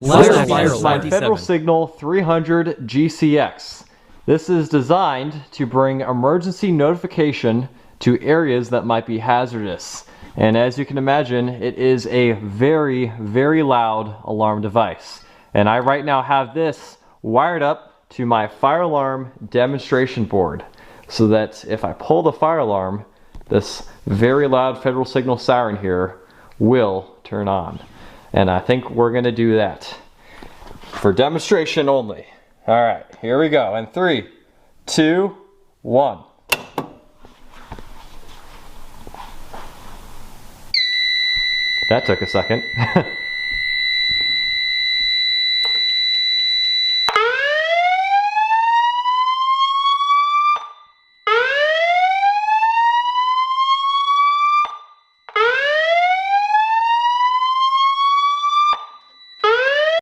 This Fire is my alarm. Federal Signal 300 GCX. This is designed to bring emergency notification to areas that might be hazardous. And as you can imagine, it is a very, very loud alarm device. And I right now have this wired up to my fire alarm demonstration board, so that if I pull the fire alarm, this very loud Federal Signal siren here will turn on. And I think we're gonna do that for demonstration only. All right, here we go. In 3, 2, 1. That took a second.